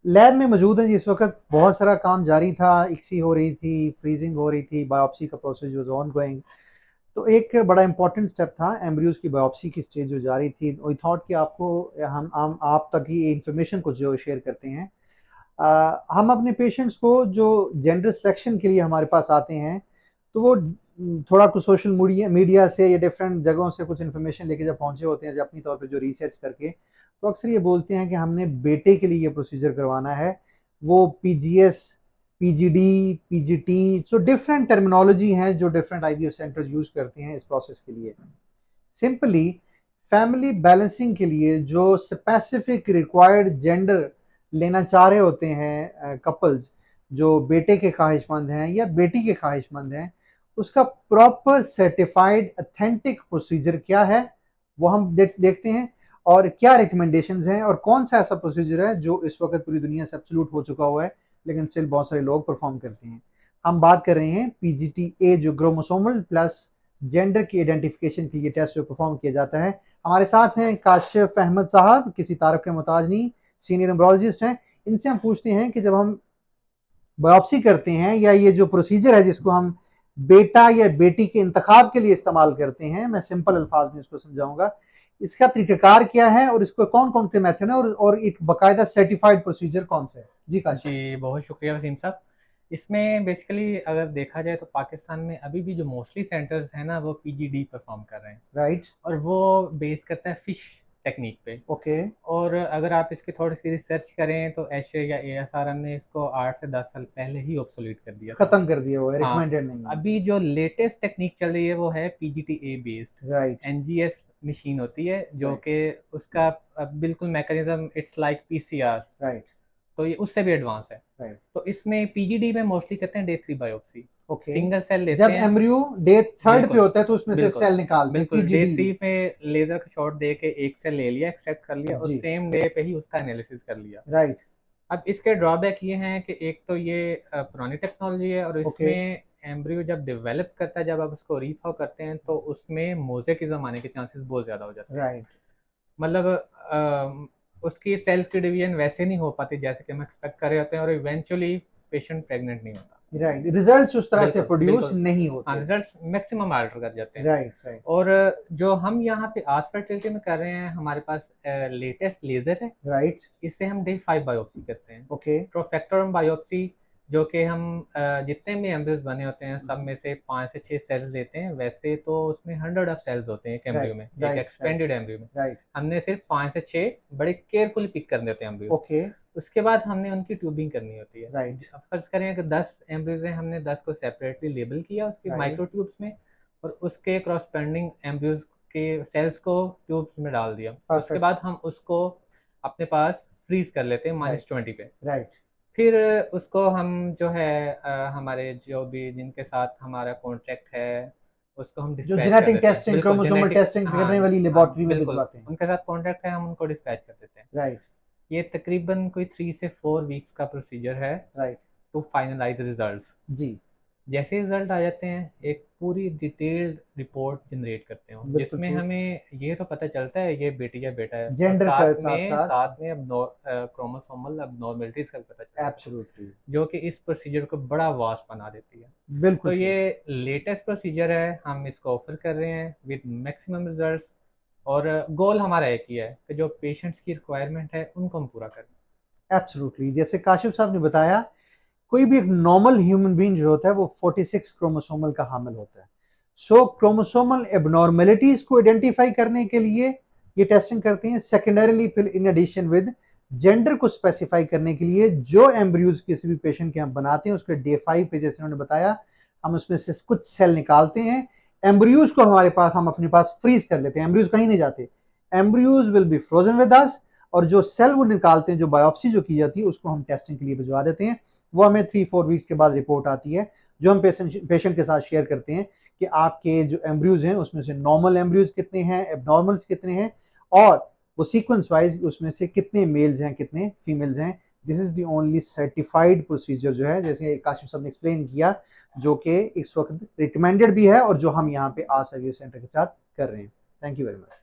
Lab में मौजूद हैं जी। इस वक्त बहुत सारा काम जारी था, इक्सी हो रही थी, फ्रीजिंग हो रही थी, बायोप्सी का प्रोसेस वाज ऑन गोइंग। तो एक बड़ा इंपॉर्टेंट स्टेप था एम्ब्रियोज की बायोप्सी की स्टेज जो जारी थी। वी थॉट कि आपको हम आप तक ये इंफॉर्मेशन को जो शेयर करते हैं। हम अपने पेशेंट्स को जो जेंडर सिलेक्शन के लिए हमारे पास आते हैं, तो वो थोड़ा कुछ सोशल मीडिया मीडिया से या डिफरेंट जगहों से कुछ इन्फॉर्मेशन लेके जब पहुंचे होते हैं, जब अपनी तौर पे जो रिसर्च करके, तो अक्सर ये बोलते हैं कि हमने बेटे के लिए ये प्रोसीजर करवाना है। वो पीजीएस, पीजीडी, पीजीटी, जो डिफरेंट टर्मिनोलॉजी हैं जो डिफरेंट आईवीएफ सेंटर्स यूज करते हैं इस प्रोसेस के लिए। सिंपली फैमिली बैलेंसिंग के लिए जो स्पेसिफिक रिक्वायर्ड जेंडर लेना चाह रहे होते हैं कपल्स, जो बेटे के ख्वाहिशमंद हैं या बेटी के ख्वाहिशमंद हैं, उसका प्रॉपर सर्टिफाइड अथेंटिक प्रोसीजर क्या है, वो हम देखते हैं। और क्या रिकमेंडेशंस हैं और कौन सा ऐसा प्रोसीजर है जो इस वक्त पूरी दुनिया से एब्सोल्यूट हो चुका हुआ है, लेकिन स्टिल बहुत सारे लोग परफॉर्म करते हैं। हम बात कर रहे हैं पीजीटी-ए, जो क्रोमोसोमल प्लस जेंडर की आइडेंटिफिकेशन के लिए टेस्ट जो परफॉर्म किया जाता है। हमारे साथ हैं काशिफ अहमद साहब, किसी तारफ के मोहताज नहीं, सीनियर एम्ब्रोलॉजिस्ट हैं। इनसे हम पूछते हैं कि जब हम बायोप्सी करते हैं या ये जो प्रोसीजर है जिसको हम बेटा या बेटी के इंतखाब के लिए इस्तेमाल करते हैं, मैं सिंपल अल्फाज में इसको समझाऊंगा, इसका तरीकाकार क्या है और इसको कौन कौन से मेथड है और एक बाकायदा सर्टिफाइड प्रोसीजर कौन सा है? जी काशिफ। जी, बहुत शुक्रिया वसीम साहब। इसमें बेसिकली अगर देखा जाए तो पाकिस्तान में अभी भी जो मोस्टली सेंटर्स हैं ना वो पीजीडी परफॉर्म कर रहे हैं राइट। और वो बेस करता है फ़िश टेक्निक पे। ओके। और अगर आप इसकी थोड़ी-सी रिसर्च करें तो एशे या एएसआरएम ने इसको 8 से 10 साल पहले ही ऑब्सोलीट कर दिया था। खत्म कर दिया हुआ है, हाँ, रिकमेंडेड नहीं है। अभी जो लेटेस्ट टेक्निक चल रही है वो है पीजीटी-ए बेस्ड। राइट। एनजीएस मशीन होती है जो राइट। कि उसका बिल्कुल mechanism it's like PCR, right. तो ये उससे भी एडवांस है। राइट। तो इसमें पीजीडी में मोस्टली करते हैं day 3 biopsy. Okay. Single cell लेते जब हैं। एम्ब्रियो डे थर्ड पे बिल्कुल, होता है तो उसमें से बिल्कुल, सेल निकालते हैं, बिल्कुल डे पीजीडी। 3 पे लेज़र का शॉट दे के एक सेल ले लिया, एक्सट्रैक्ट कर लिया और जी। सेम डे पे ही उसका एनालिसिस कर लिया। राइट। अब इसके ड्रॉबैक ये हैं कि एक तो ये पुरानी टेक्नोलॉजी है और ओके। इसमें एम्ब्रियो जब डेवलप करता है, जब आप उसको रीथॉ करते हैं तो उसमें मोज़ेकिज़्म आने के चांसेस बहुत ज़्यादा हो जाते हैं। राइट। मतलब उसकी सेल्स की डिवीजन वैसे नहीं हो पाती जैसे कि हम एक्सपेक्ट कर रहे होते हैं और इवेंचुअली पेशेंट प्रेग्नेंट नहीं होता। राइट, रिजल्ट्स उस तरह से बिल्कुल, प्रोड्यूस बिल्कुल। नहीं हाँ, होते। रिजल्ट्स मैक्सिमम अल्टर कर जाते हैं। राइट। राइट। और जो हम यहाँ पे आज फर्टिलिटी में कर रहे हैं, हमारे पास लेटेस्ट लेज़र है। राइट। इससे हम डे 5 बायोप्सी करते हैं। ओके। ट्रोफैक्टोरम बायोप्सी जो कि हम जितने भी एम्ब्रियोज बने होते हैं सब में से 5 से 6 सेल्स लेते हैं। वैसे तो उसमें 100 ऑफ सेल्स होते हैं एक एम्ब्रियो राइट। में, एक राइट। राइट। एक्सपेंडेड एम्ब्रियो में। राइट। हमने सिर्फ 5 से 6 बड़े केयरफुली पिक कर देते हैं एम्ब्रियोज। ओके। उसके बाद हमने उनकी ट्यूबिंग करनी होती है। राइट। अब फर्ज करें कि 10 एम्ब्रियोज हैं, हमने 10 को सेपरेटली लेबल किया उसके राइट। माइक्रो ट्यूब्स में और उसके क्रॉसपेंडिंग एम्ब्रियोज के सेल्स को ट्यूब्स में डाल दिया। उसके परफेक्ट। बाद हम उसको अपने पास फ्रीज कर लेते हैं राइट। -20 पे। राइट। फिर उसको हम जो है हमारे जो भी जिनके साथ हमारा कॉन्ट्रैक्ट है उसको हम जो डिस्पैच कर जेनेटिक देते हैं। टेस्टिंग, बिल्कुल क्रोमोसोमल जेनेटिक, टेस्टिंग हाँ, करने वाली हाँ, लेबोरेटरी में बिल्कुल भिजवाते हैं। उनके साथ कॉन्ट्रैक्ट है, हम उनको डिस्पैच कर देते हैं। राइट। ये तकरीबन कोई 3 से 4 वीक्स का प्रोसीजर है राइट। To finalise results. जी। जैसे रिजल्ट आ जाते हैं एक पूरी डिटेल्ड रिपोर्ट जनरेट करते हैं बिल्कुल जिसमें ठीक। हमें ये तो पता चलता है ये बेटी या बेटा है और जेंडर का साथ साथ में साथ। साथ में अब क्रोमोसोमल अबनॉर्मलिटीज का भी पता चल जाता है एब्सोल्युटली। जो कि इस प्रोसीजर को बड़ा वास्ट बना देती है। बिल्कुल तो ये ठीक। लेटेस्ट प्रोसीजर है, हम इसको ऑफर कर रहे हैं विद मैक्सिमम रिजल्ट्स। और गोल हमारा एक ही है कि जो पेशेंट्स की रिक्वायरमेंट है उनको हम पूरा करें। एब्सोल्युटली, जैसे काशिफ साहब ने बताया, कोई भी एक नॉर्मल ह्यूमन बीइंग जो होता है वो 46 क्रोमोसोमल का हामिल होता है। सो क्रोमोसोमल एबनॉर्मेलिटीज को आइडेंटिफाई करने के लिए ये टेस्टिंग करते हैं। सेकेंडरीली फिर इन एडिशन विद जेंडर को स्पेसिफाई करने के लिए जो एम्ब्रियोज किसी भी पेशेंट के हम बनाते हैं उसके डे 5 पे, जैसे उन्होंने बताया, हम उसमें से कुछ सेल निकालते हैं। एम्ब्रियोज को हमारे पास हम अपने पास फ्रीज कर लेते हैं, एम्ब्रियोज कहीं नहीं जाते। Embryos will be frozen with us, और जो सेल वो निकालते हैं, जो बायोप्सी जो की जाती है, उसको हम टेस्टिंग के लिए भिजवा देते हैं। वो हमें 3-4 वीक्स के बाद रिपोर्ट आती है, जो हम पेशेंट के साथ शेयर करते हैं कि आपके जो एम्ब्रियोज हैं उसमें से नॉर्मल एम्ब्रियोज कितने हैं, एबनॉर्मल्स कितने हैं, और वो सीक्वेंस वाइज उसमें से कितने मेल्स हैं कितने फीमेल्स हैं। This is the only certified procedure जो है, जैसे काशिफ साहब ने एक्सप्लेन किया, जो कि इस वक्त रिकमेंडेड भी है और जो हम यहाँ पे आ सर्विस सेंटर के साथ कर रहे हैं। Thank you very much.